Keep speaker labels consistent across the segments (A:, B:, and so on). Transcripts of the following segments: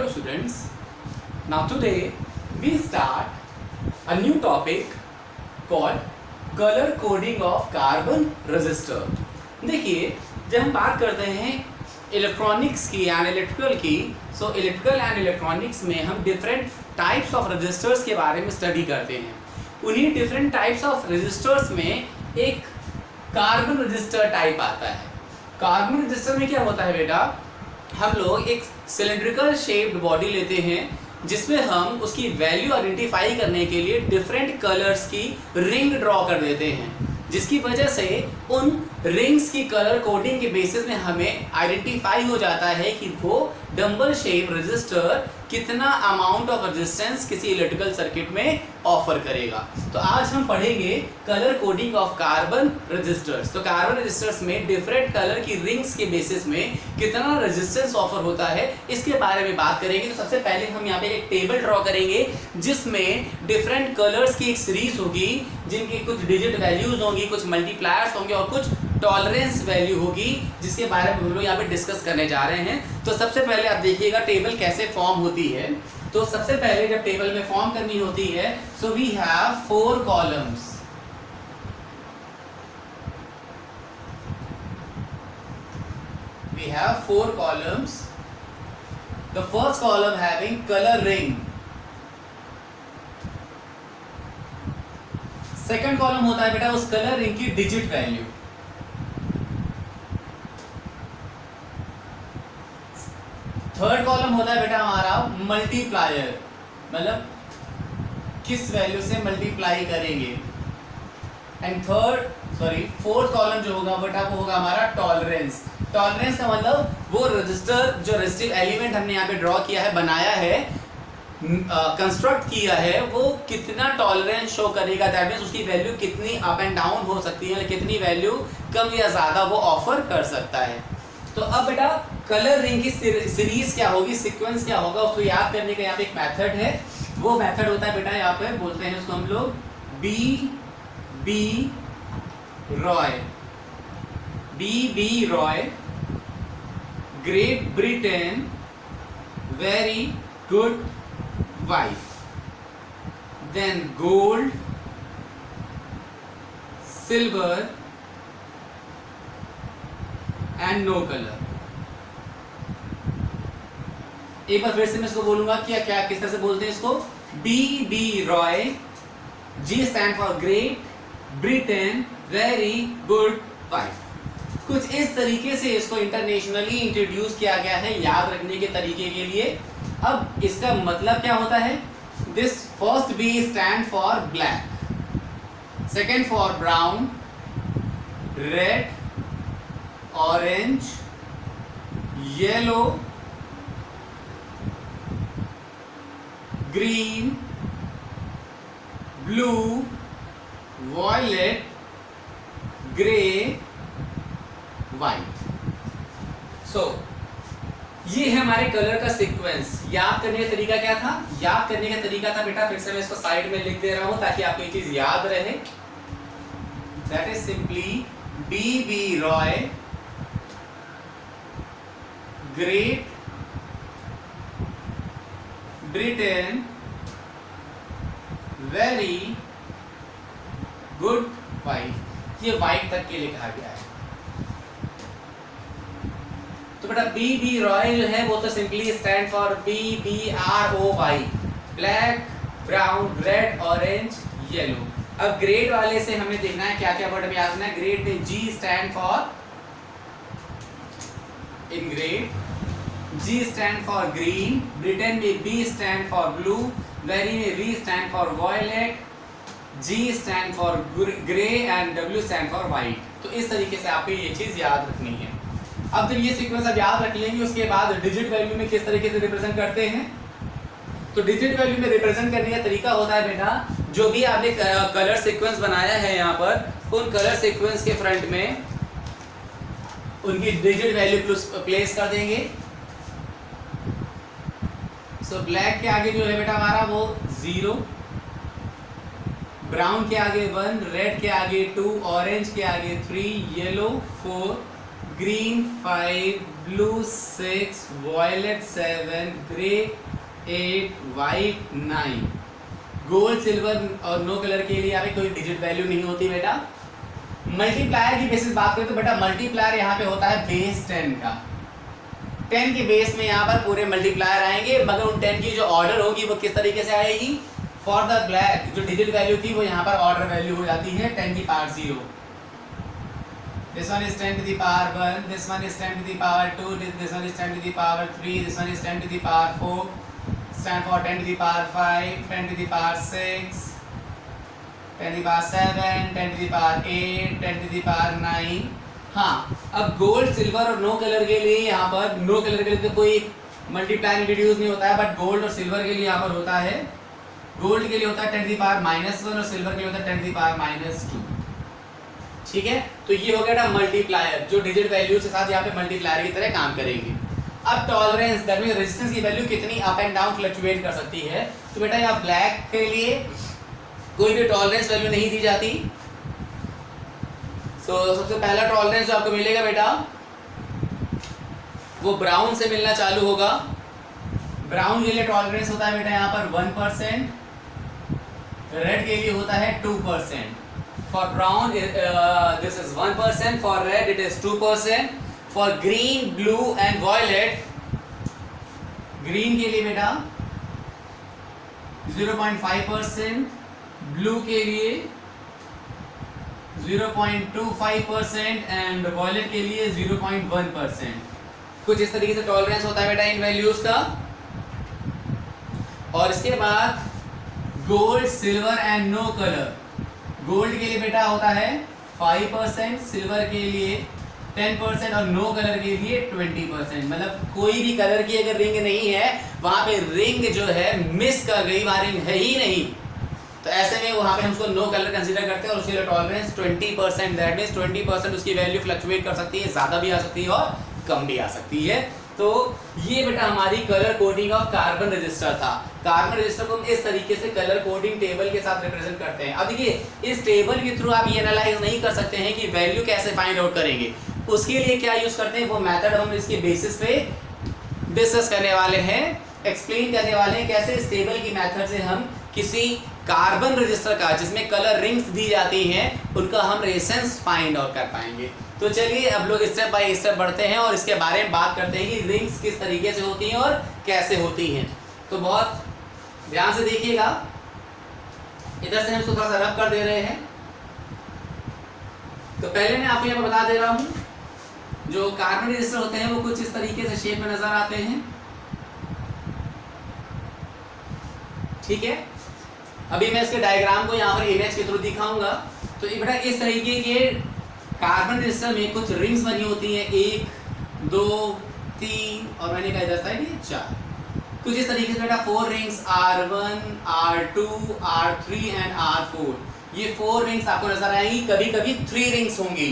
A: Hello students, now today we start a new topic called color coding of carbon resistor। देखिए, जब हम बात करते हैं इलेक्ट्रॉनिक्स की एंड इलेक्ट्रिकल की, सो इलेक्ट्रिकल एंड इलेक्ट्रॉनिक्स में हम डिफरेंट टाइप्स ऑफ रजिस्टर्स के बारे में स्टडी करते हैं। उन्हीं डिफरेंट टाइप्स ऑफ रजिस्टर्स में एक कार्बन रजिस्टर टाइप आता है। कार्बन रजिस्टर में क्या होता है बेटा, हम लोग एक सिलेंड्रिकल शेप्ड बॉडी लेते हैं जिसमें हम उसकी वैल्यू आइडेंटिफाई करने के लिए डिफरेंट कलर्स की रिंग ड्रॉ कर देते हैं, जिसकी वजह से उन रिंग्स की कलर कोडिंग के बेसिस में हमें आइडेंटिफाई हो जाता है कि वो डंबल शेप रजिस्टर कितना अमाउंट ऑफ रेजिस्टेंस किसी इलेक्ट्रिकल सर्किट में ऑफर करेगा। तो आज हम पढ़ेंगे colour coding of carbon resistors. तो कार्बन रजिस्टर्स में डिफरेंट कलर की रिंग्स के बेसिस में कितना रेजिस्टेंस ऑफर होता है, इसके बारे में बात करेंगे। तो सबसे पहले हम यहाँ पे एक टेबल ड्रॉ करेंगे जिसमें डिफरेंट कलर्स की एक सीरीज होगी, जिनकी कुछ डिजिट वैल्यूज होंगी, कुछ मल्टीप्लायर्स होंगे और कुछ टॉलरेंस वैल्यू होगी, जिसके बारे में हम लोग यहाँ पे डिस्कस करने जा रहे हैं। तो सबसे पहले आप देखिएगा टेबल कैसे फॉर्म होती है। तो सबसे पहले जब टेबल में फॉर्म करनी होती है, so we have 4 columns. We have 4 columns. The first column having color ring. Second column होता है बेटा उस कलर रिंग की डिजिट वैल्यू। थर्ड कॉलम होता है बेटा हमारा मल्टीप्लायर, मतलब किस वैल्यू से मल्टीप्लाई करेंगे। एंड फोर्थ कॉलम जो होगा बेटा वो होगा हमारा टॉलरेंस। टॉलरेंस का मतलब वो रजिस्टर जो रेजिस्टिव एलिमेंट हमने यहाँ पे ड्रॉ किया है, बनाया है, कंस्ट्रक्ट किया है, वो कितना टॉलरेंस शो करेगा। दैट मींस उसकी वैल्यू कितनी अप एंड डाउन हो सकती है, कितनी वैल्यू कम या ज़्यादा वो ऑफर कर सकता है। तो अब बेटा कलर रिंग की सीरीज क्या होगी, सीक्वेंस क्या होगा, उसको याद करने का यहाँ पे एक मेथड है। वो मेथड होता है बेटा, यहाँ पे बोलते हैं उसको हम लोग B Roy, great Britain, very good wife, then gold, silver and no colour. एक बार फिर से मैं इसको बोलूंगा क्या क्या किस तरह से बोलते हैं इसको। B Roy, G stand for great Britain, very good wife. कुछ इस तरीके से इसको इंटरनेशनली इंट्रोड्यूस किया गया है याद रखने के तरीके के लिए। अब इसका मतलब क्या होता है, this first B stand for black, second for brown, red, orange, yellow, green, blue, violet, grey, white. So ये है हमारे कलर का सीक्वेंस। याद करने का तरीका क्या था, याद करने का तरीका था बेटा, फिर से मैं इसको साइड में लिख दे रहा हूं ताकि आपको ये चीज याद रहे। That is simply B Roy, great Britain, very good wife. ये वाइट तक के लिए कहा गया है। तो बेटा बी रॉय जो है वो तो simply stand for BROY, black, brown, red, orange, yellow. अब ग्रेड वाले से हमें देखना है क्या क्या वर्ड में याद रखना है। ग्रेड में G stand for in grade, G stand for green, Britain में B stand for blue, very में V stand for violet, G stand for grey and W stand for white. तो इस तरीके से आपको ये चीज याद रखनी है। अब जब ये सीक्वेंस आप याद रख लेंगे, उसके बाद डिजिट वैल्यू में किस तरीके से रिप्रेजेंट करते हैं। तो डिजिट वैल्यू में रिप्रेजेंट करने का तरीका होता है बेटा, जो भी आपने कलर सीक्वेंस बनाया है यहाँ पर, उन कलर सीक्वेंस के फ्रंट में उनकी डिजिट वैल्यू प्लेस कर देंगे। सो ब्लैक के आगे जो है बेटा हमारा वो 0, ब्राउन के आगे 1, रेड के आगे 2, ऑरेंज के आगे 3, yellow 4, green 5, blue 6, violet 7, grey 8, white 9। Gold, silver और नो कलर के लिए यहाँ पे कोई डिजिट वैल्यू नहीं होती बेटा। मल्टीप्लायर की बेसिस बात करें तो बेटा मल्टीप्लायर यहाँ पे होता है बेस 10 का। 10 के बेस में यहाँ पर पूरे मल्टीप्लायर आएंगे, मगर उन 10 की जो ऑर्डर होगी वो किस तरीके से आएगी? फॉर द ब्लैक जो डिजिट वैल्यू थी वो यहाँ पर ऑर्डर वैल्यू हो जाती है 10 की power 0। This one is 10 to the power 1, this one is 10 to the power 2, this one is 10 to the power 3, this one is 10 to the power 4, stand for 10 to the power 5, 10 to the power 6, 10 to the power 7, 10 to the power 8, 10 to the power 9। हाँ, अब gold, silver और no colour के लिए यहाँ पर, no colour के लिए तो कोई मल्टीप्लाई इंट्रोड्यूस नहीं होता है, बट गोल्ड और सिल्वर के लिए यहाँ पर होता है। गोल्ड के लिए होता है 10 to the power -1 और सिल्वर के लिए होता है 10 to the power -2। ठीक है, तो ये हो गया मल्टीप्लायर जो डिजिट वैल्यू के साथ यहाँ पे मल्टीप्लायर की तरह काम करेंगे। अब टॉलरेंस, दैट मींस रेजिस्टेंस की वैल्यू कितनी अप एंड डाउन फ्लक्चुएट कर सकती है। तो बेटा यहाँ ब्लैक के लिए कोई भी टॉलरेंस वैल्यू नहीं दी जाती। तो सबसे पहला टॉलरेंस जो आपको मिलेगा बेटा वो ब्राउन से मिलना चालू होगा। ब्राउन के लिए टॉलरेंस होता है बेटा यहाँ पर 1%, रेड के लिए होता है 2%। For brown, this is 1%. For red, it is 2%. For green, blue and violet, green के लिए बेटा 0.5%, blue के लिए 0.25% and violet के लिए 0.1%। कुछ इस तरीके से टॉलरेंस होता है बेटा इन वैल्यूज का। और इसके बाद gold, silver and no colour. Gold के लिए बेटा होता है 5%, सिल्वर के लिए 10% और नो कलर के लिए 20%। मतलब कोई भी कलर की अगर रिंग नहीं है वहां पे रिंग जो है मिस कर गई, वहां रिंग है ही नहीं, तो ऐसे में वहां पे हम उसको नो कलर कंसीडर करते हैं और उसके लिए टॉलरेंस 20%। दैट मींस 20% उसकी वैल्यू फ्लक्चुएट कर सकती है, ज्यादा भी आ सकती है और कम भी आ सकती है। तो ये बेटा हमारी colour coding of carbon register था। कार्बन रजिस्टर को हम इस तरीके से कलर कोडिंग टेबल के साथ रिप्रेजेंट करते हैं। अब देखिए इस टेबल के थ्रू आप ये एनालाइज नहीं कर सकते हैं कि वैल्यू कैसे फाइंड आउट करेंगे। उसके लिए क्या यूज करते हैं, वो मेथड हम इसके बेसिस पे डिस्कस करने वाले हैं, एक्सप्लेन करने वाले हैं कैसे इस टेबल की मेथड से हम किसी कार्बन रजिस्टर का जिसमें कलर रिंग्स दी जाती हैं उनका हम रेजिस्टेंस फाइंड आउट कर पाएंगे। तो चलिए अब लोग स्टेप बाय स्टेप बढ़ते हैं और इसके बारे में बात करते हैं कि रिंग्स किस तरीके से होती हैं और कैसे होती हैं। तो बहुत ध्यान से देखिएगा, इधर से हम इसको थोड़ा सा रब कर दे रहे हैं। तो पहले मैं आपको यहाँ पर बता दे रहा हूँ जो कार्बन रजिस्टर होते हैं वो कुछ इस तरीके से शेप में नजर आते हैं। ठीक है, अभी मैं इसके डायग्राम को यहाँ पर इमेज के थ्रू दिखाऊंगा। तो बेटा इस तरीके के कार्बन रजिस्टर में कुछ रिंग्स बनी होती हैं, 1 2 3 और मैंने कहा इधर साइड ये 4। कुछ इस तरीके से बेटा 4 rings R1 R2 R3 and R4, ये 4 रिंग्स आपको नजर आएंगी। कभी कभी 3 रिंग्स होंगी,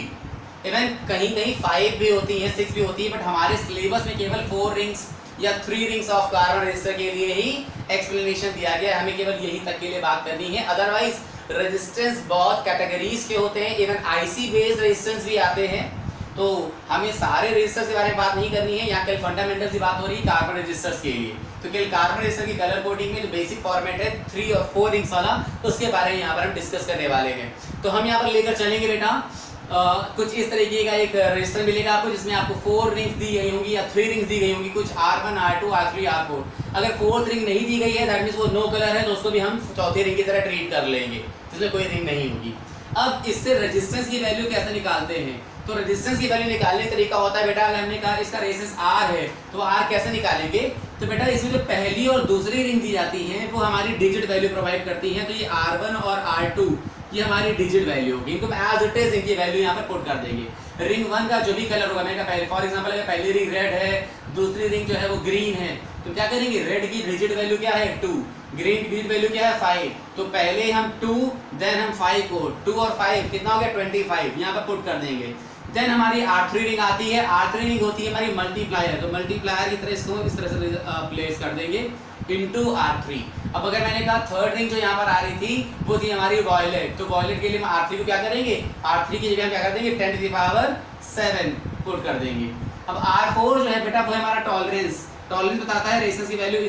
A: इवन कहीं कहीं 5 भी होती हैं, 6 भी होती है, बट हमारे सिलेबस में केवल 4 रिंग्स या 3 रिंग्स ऑफ कार्बन रजिस्टर के लिए ही एक्सप्लेनेशन दिया गया है। हमें केवल यही तक के लिए बात करनी है। अदरवाइज रेजिस्टेंस बहुत कैटेगरीज के होते हैं, इवन आईसी बेस्ड रेजिस्टेंस भी आते हैं। तो हमें सारे रेजिस्टर्स के बारे में बात नहीं करनी है, यहाँ कल फंडामेंटल्स की बात हो रही है कार्बन रजिस्टर्स के लिए। तो कल कार्बन रजिस्टर की कलर कोडिंग में जो बेसिक फॉर्मेट है 3 और 4 रिंग्स वाला, उसके बारे में यहाँ पर हम डिस्कस करने वाले हैं। तो हम यहाँ पर लेकर चलेंगे बेटा कुछ इस तरीके का एक रजिस्टर मिलेगा आपको जिसमें आपको 4 रिंग्स दी गई होंगी या 3 रिंग्स दी गई होंगी, कुछ R1 R2 R3 R4। अगर 4th रिंग नहीं दी गई है दैट मींस वो नो कलर है, तो उसको भी हम चौथी रिंग की तरह ट्रीट कर लेंगे जिसमें कोई रिंग नहीं होगी। अब इससे रेजिस्टेंस की वैल्यू कैसे निकालते हैं? तो रेजिस्टेंस की वैल्यू निकालने का तरीका होता है बेटा, अगर हमने कहा इसका रेजिस्टेंस R है तो R कैसे निकालेंगे? तो बेटा इसमें जो पहली और दूसरी रिंग दी जाती है वो हमारी डिजिट वैल्यू प्रोवाइड करती है। तो ये R1 और R2 ये हमारी डिजिट वैल्यू होगी, इनको एज इट इज इनकी वैल्यू यहाँ पर पुट कर देंगे। रिंग 1 का जो भी कलर होगा, मैंने कहा पहले फॉर एग्जांपल अगर पहली रिंग रेड है, दूसरी रिंग जो है वो ग्रीन है, तो क्या करेंगे, रेड की डिजिट वैल्यू क्या है 2, ग्रीन की डिजिट वैल्यू क्या है 5। तो पहले हम 2 देन हम 5 को 2 और 5 कितना हो गया 25 यहाँ पर पुट कर देंगे। देन हमारी R3 रिंग आती है, R3 रिंग होती है हमारी मल्टीप्लायर, तो मल्टीप्लायर की तरह इसको इस तरह से प्लेस कर देंगे इनटू R3। अब अगर मैंने कहा 3rd रिंग जो यहाँ पर आ रही थी वो थी हमारी वॉयलेट, तो वॉयलेट के लिए हम R3 को क्या करेंगे, R3 की जगह हम क्या कर देंगे 10 to the power 7 पुट कर देंगे। अब R4 जो है बेटा वो है हमारा टॉलरेंस बताता है रेजिस्टेंस की वैल्यू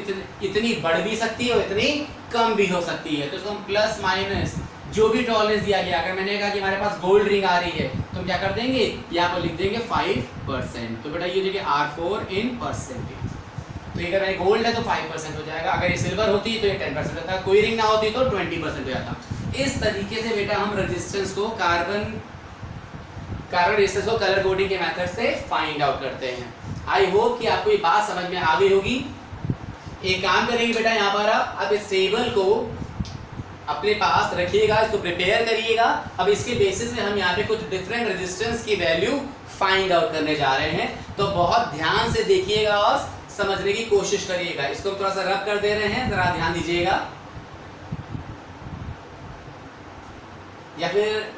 A: इतनी बढ़ भी सकती है और इतनी कम भी हो सकती है। तो इसको हम प्लस माइनस जो भी टॉलरेंस दिया गया, अगर मैंने कहा कि हमारे पास गोल्ड रिंग आ रही है तो हम क्या कर देंगे, यहाँ पर लिख देंगे 5%। तो बेटा ये देखिए R4 इन परसेंटेज, तो अगर ये गोल्ड है तो 5% हो जाएगा, अगर ये सिल्वर होती तो ये 10% होता, कोई रिंग ना होती तो 20% हो जाता। इस तरीके से बेटा हम रेजिस्टेंस को कार्बन रेजिस्टेंस को कलर कोडिंग के मेथड से फाइंड आउट करते हैं। आई होप कि आपको ये बात समझ में आ गई होगी। एक काम करेंगे बेटा, यहाँ पर अब इस टेबल को अपने पास रखिएगा, इसको प्रिपेयर करिएगा। अब इसके बेसिस पे हम यहाँ पे कुछ डिफरेंट रेजिस्टेंस की वैल्यू फाइंड आउट करने जा रहे हैं, तो बहुत ध्यान से देखिएगा और समझने की कोशिश करिएगा। इसको थोड़ा सा रब कर दे रहे हैं, जरा ध्यान दीजिएगा। या फिर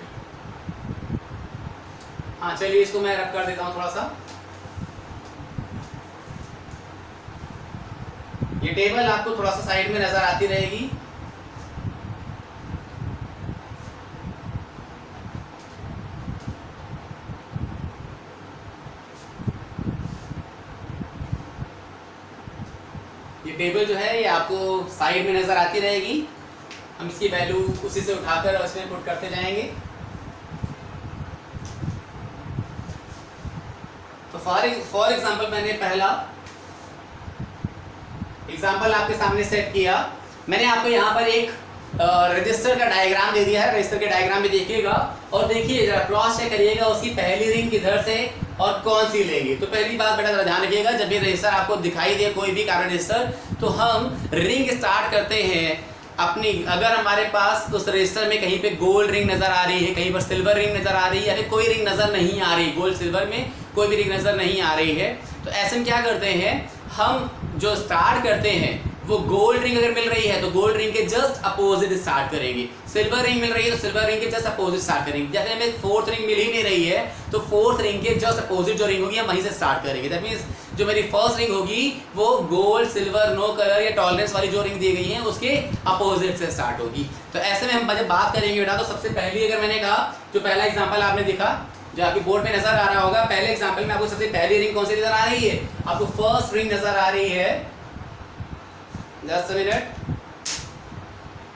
A: हाँ चलिए इसको मैं रब कर देता हूँ थोड़ा सा। ये टेबल आपको थोड़ा सा साइड में नजर आती रहेगी। ये टेबल जो है ये आपको साइड में नजर आती रहेगी। हम इसकी वैल्यू उसी से उठाकर उसमें पुट करते जाएंगे। तो फॉर एग्जांपल मैंने पहला एग्जांपल आपके सामने सेट किया। मैंने आपको यहाँ पर एक रजिस्टर का डायग्राम दे दिया है। रजिस्टर के डायग्राम में देखिएगा और देखिए जरा क्रॉस चेक करिएगा उसकी पहली रिंग किधर से और कौन सी लेंगे। तो पहली बात बेटा जरा ध्यान रखिएगा, जब भी रजिस्टर आपको दिखाई दे कोई भी कार्बन रजिस्टर, तो हम रिंग स्टार्ट करते हैं अपनी। अगर हमारे पास उस रजिस्टर में कहीं पे गोल्ड रिंग नजर आ रही है, कहीं पर सिल्वर रिंग नजर आ रही है, या फिर कोई रिंग नजर नहीं आ रही, गोल्ड सिल्वर में कोई भी रिंग नजर नहीं आ रही है, तो ऐसे में क्या करते हैं, हम जो स्टार्ट करते हैं वो गोल्ड रिंग अगर मिल रही है तो गोल्ड रिंग के जस्ट अपोजिट स्टार्ट करेंगे। सिल्वर रिंग मिल रही है तो सिल्वर रिंग के जस्ट अपोजिट स्टार्ट करेंगे। जैसे हमें फोर्थ रिंग मिल ही नहीं रही है तो फोर्थ रिंग के जस्ट अपोजिट जो रिंग होगी हम वहीं से स्टार्ट करेंगे। दैट मींस जो मेरी फर्स्ट रिंग होगी वो गोल्ड सिल्वर नो कलर या टॉलरेंस वाली जो रिंग दी गई है उसके अपोजिट से स्टार्ट होगी। तो ऐसे में हम जब बात करेंगे बेटा, तो सबसे पहली अगर मैंने कहा जो पहला एग्जाम्पल आपने दिखा जो आपकी बोर्ड में नजर आ रहा होगा, पहले एग्जाम्पल में आपको सबसे पहली रिंग कौन सी नजर आ रही है, आपको फर्स्ट रिंग नजर आ रही है। जस्ट मिनट,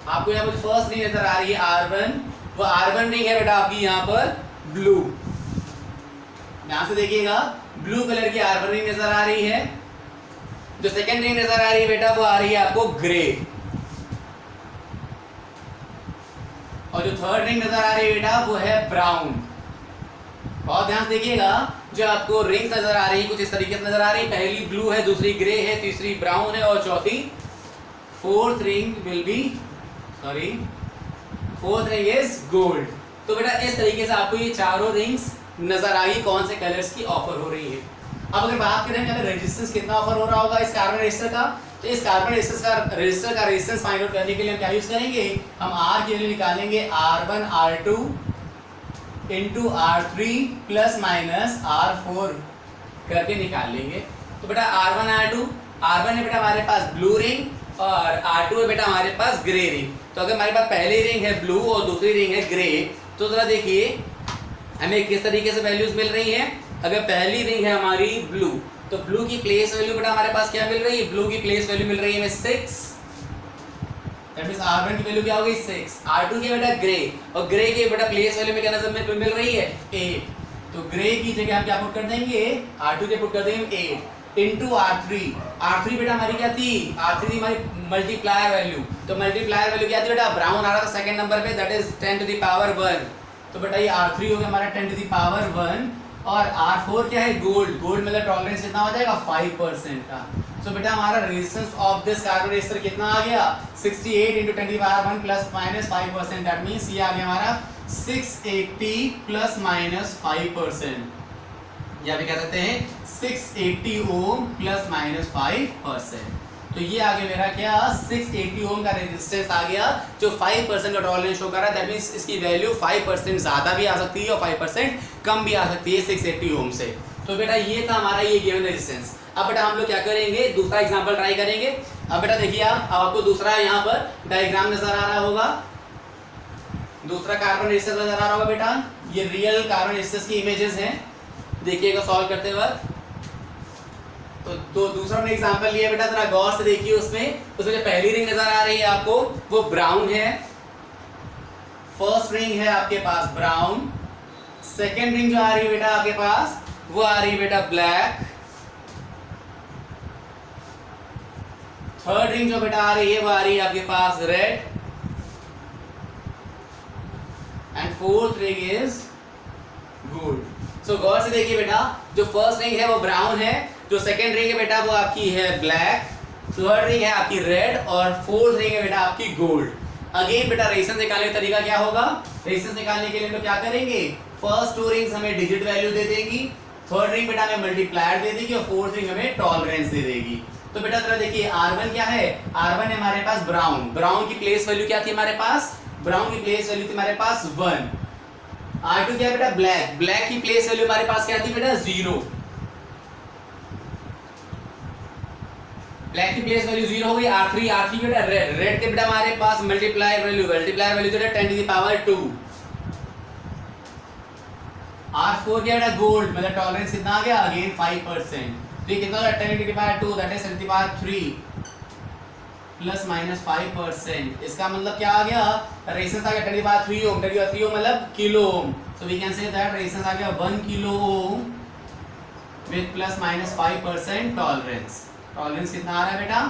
A: आपको यहाँ पर फर्स्ट रिंग नजर आ रही है R1, वो R1 रिंग है बेटा आपकी यहाँ पर ब्लू। ध्यान से देखिएगा, ब्लू कलर की R1 रिंग नजर आ रही है। जो सेकंड रिंग नजर आ रही है बेटा वो आ रही है आपको ग्रे, और जो थर्ड रिंग नजर आ रही है बेटा वो है ब्राउन। बहुत ध्यान से देखिएगा, जो आपको रिंग्स नजर आ रही है कुछ इस तरीके से नजर आ रही है। पहली ब्लू है, दूसरी ग्रे है, तीसरी ब्राउन है और चौथी fourth ring will be fourth ring is gold. तो बेटा इस तरीके से आपको ये चारों रिंग्स नजर आ गई कौन से कलर्स की ऑफर हो रही है। अब अगर बात करें कि रेजिस्टेंस कितना ऑफर हो रहा होगा इस कार्बन रजिस्टर का, तो इस कार्बन रजिस्टर का रेजिस्टेंस फाइंड आउट करने के लिए हम क्या यूज करेंगे, हम R की वैल्यू निकालेंगे R1 R2 into R3 plus minus R4 करके निकाल लेंगे। तो बेटा R1 है बेटा हमारे पास ब्लू रिंग और R2 है बेटा हमारे पास ग्रे रिंग। तो अगर हमारे पास पहली रिंग है ब्लू और दूसरी रिंग है ग्रे, तो जरा देखिए हमें किस तरीके से वैल्यूज मिल रही हैं। अगर पहली रिंग है हमारी ब्लू, तो ब्लू की प्लेस वैल्यू बेटा हमारे पास क्या मिल रही है, ब्लू की प्लेस वैल्यू मिल रही है हमें 6। दैट मींस R1 की वैल्यू क्या हो गई 6। R2 की बेटा ग्रे, और ग्रे की बेटा प्लेस वैल्यू में क्या नजर में मिल रही है 8। तो ग्रे की जगह हम क्या पुट कर देंगे, R2 के पुट कर देंगे 8 इंटू R3 बेटा हमारी क्या थी, R3 थी हमारी मल्टीप्लायर वैल्यू। तो मल्टीप्लायर वैल्यू क्या थी बेटा, ब्राउन आ रहा था सेकंड नंबर पे, that is 10 to the power 1। तो बेटा ये R3 हो गया हमारा 10 टू द पावर 1, और R4 क्या है, गोल्ड मतलब टॉलरेंस कितना हो जाएगा 5% का। तो बेटा हमारा resistance of this carbon resistor कितना आ गया, 68 into 10 to the power 1 plus minus 5%। That means ये आ गया हमारा 680 प्लस माइनस 5%, या भी कह सकते हैं 680 ओम प्लस माइनस 5%। तो ये आ गया मेरा क्या, 680 ओम का रेजिस्टेंस आ गया जो 5% का टॉलरेंस शो कर रहा है। दैट मींस इसकी वैल्यू 5% ज़्यादा भी आ सकती है और 5% कम भी आ सकती है 680 ओम से। तो बेटा ये था हमारा ये गिवन रेजिस्टेंस। अब बेटा हम लोग क्या करेंगे, दूसरा एग्जांपल ट्राई करेंगे। अब बेटा देखिए आप, आपको दूसरा यहाँ पर डायग्राम नजर आ रहा होगा, दूसरा कार्बन रजिस्टर नजर आ रहा होगा बेटा। ये रियल कार्बन रजिस्टर्स की इमेजेस हैं। देखिएगा सॉल्व करते वक्त। तो दूसरा हमने एग्जांपल लिया बेटा, जरा गौर से देखिए उसमें जो पहली रिंग नजर आ रही है आपको वो ब्राउन है, फर्स्ट रिंग है आपके पास ब्राउन, सेकेंड रिंग जो आ रही है बेटा आपके पास वो आ रही है बेटा ब्लैक, थर्ड रिंग जो बेटा आ रही है वो आ रही है आपके पास red, and fourth ring is gold. So गौर से देखिए बेटा, जो फर्स्ट रिंग है वो ब्राउन है, जो सेकेंड रिंग है बेटा वो आपकी है ब्लैक, थर्ड रिंग है आपकी रेड और फोर्थ रिंग है बेटा आपकी गोल्ड। अगेन बेटा रेजिस्टेंस निकालने का तरीका क्या होगा, रेजिस्टेंस निकालने के लिए हम लोग क्या करेंगे, फर्स्ट टू रिंग्स हमें डिजिट वैल्यू दे देगी, थर्ड रिंग बेटा हमें मल्टीप्लायर दे देगी और फोर्थ रिंग हमें टॉलरेंस दे देगी। तो बेटा जरा देखिए R1 क्या है, R1 है हमारे पास ब्राउन, ब्राउन की प्लेस वैल्यू क्या थी हमारे पास, ब्राउन की प्लेस वैल्यू थी हमारे पास 1। R2 क्या है बेटा ब्लैक, ब्लैक की प्लेस वैल्यू हमारे पास क्या थी बेटा 0, ब्लैक की प्लेस वैल्यू 0 हो गई। R3 बेटा रेड, रेड के बेटा हमारे पास मल्टीप्लायर वैल्यू तो 10 टू द पावर 2। R4 क्या बेटा गोल्ड, मतलब टॉलरेंस कितना आ गया अगेन 5%, तो ये कितना होगा 10 to the power 2 that is 10 to the power 3 plus minus 5%। इसका मतलब क्या आ गया, रेजिस्टेंस आ गया 10 to the power 3 ohm, 10 to the power 3 ohm मतलब kilo ohm, so we can say that resistance आ गया 1 kilo ohm with plus minus 5% tolerance. Tolerance कितना आ रहा है बेटा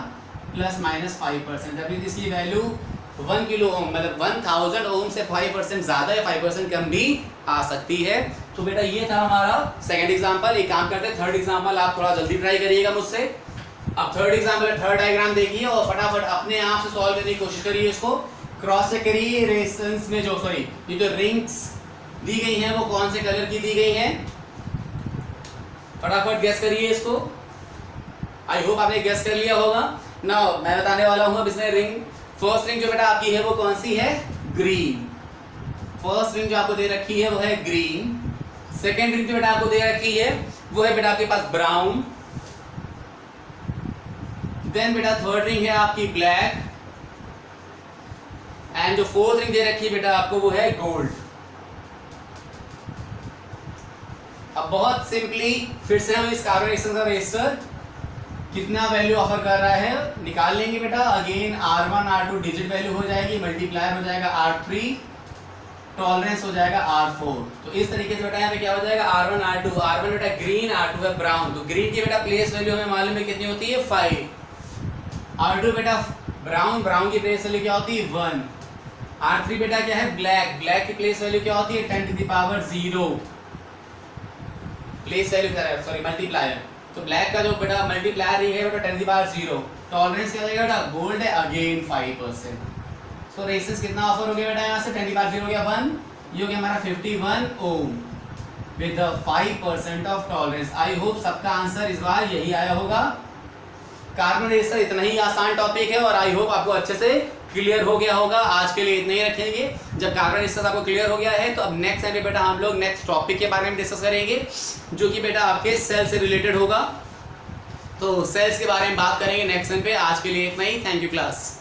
A: प्लस माइनस 5%, दैट मींस इसकी वैल्यू 1 किलो ओम मतलब 1000 ओम से 5% ज्यादा या 5% कम भी आ सकती है। तो बेटा ये था हमारा सेकंड एग्जांपल। एक काम करते हैं, थर्ड एग्जांपल आप थोड़ा जल्दी ट्राई करिएगा मुझसे। अब थर्ड एग्जांपल, थर्ड डायग्राम देखिए और फटाफट अपने आप से सॉल्व करने की कोशिश करिए। इसको क्रॉस चेक करिए, रेजिस्टेंस में जो सॉरी ये जो रिंग्स दी गई हैं वो कौन से कलर की दी गई हैं, फटाफट गेस करिए इसको। आई होप आपने गेस कर लिया होगा। नाउ मैं बताने वाला हूं अब इसमें रिंग, फर्स्ट रिंग जो बेटा आपकी है वो कौन सी है, ग्रीन। फर्स्ट रिंग जो आपको दे रखी है वो है ग्रीन, सेकेंड रिंग जो बेटा आपको दे रखी है वो है बेटा आपके पास ब्राउन, देन बेटा थर्ड रिंग है आपकी ब्लैक, एंड जो फोर्थ रिंग दे रखी है बेटा आपको वो है गोल्ड। अब बहुत सिंपली फिर से हम इस कार्बोनेशन का रेजिस्टर कितना वैल्यू ऑफर कर रहा है निकाल लेंगे बेटा। Again R1 R2 digit value हो जाएगी, मल्टीप्लायर हो जाएगा R3, टॉलरेंस हो जाएगा R4। तो इस तरीके से बेटा यहाँ पे क्या हो जाएगा R1 R2, R1 बेटा ग्रीन, R2 है ब्राउन, तो ग्रीन की बेटा प्लेस वैल्यू हमें मालूम है कितनी होती है 5, R2 बेटा ब्राउन, ब्राउन की प्लेस वैल्यू क्या होती है 1, R3 बेटा क्या है ब्लैक, ब्लैक की प्लेस वैल्यू क्या होती है 10 to the power 0, place value क्या है सॉरी मल्टीप्लायर, तो ब्लैक का जो बेटा मल्टीप्लायर रिंग है बेटा 10 टू द पावर 0, टॉलरेंस क्या देगा बेटा गोल्ड है अगेन 5%। तो रेजिस्टेंस कितना ऑफर हो गया बेटा यहाँ से 10 टू द पावर 0 हो गया 1, ये हो गया हमारा 51 ohm with 5% of tolerance. I hope सबका आंसर इस बार यही आया होगा। कार्बन रेजिस्टर इतना ही आसान टॉपिक है और आई होप आपको अच्छे से क्लियर हो गया होगा। आज के लिए इतना ही रखेंगे। जब कार्बन रेजिस्टेंस आपको क्लियर हो गया है तो अब नेक्स्ट टाइम पे बेटा हम लोग नेक्स्ट टॉपिक के बारे में डिस्कस करेंगे जो कि बेटा आपके सेल से रिलेटेड होगा। तो सेल्स के बारे में बात करेंगे नेक्स्ट टाइम पे। आज के लिए इतना ही। Thank you class.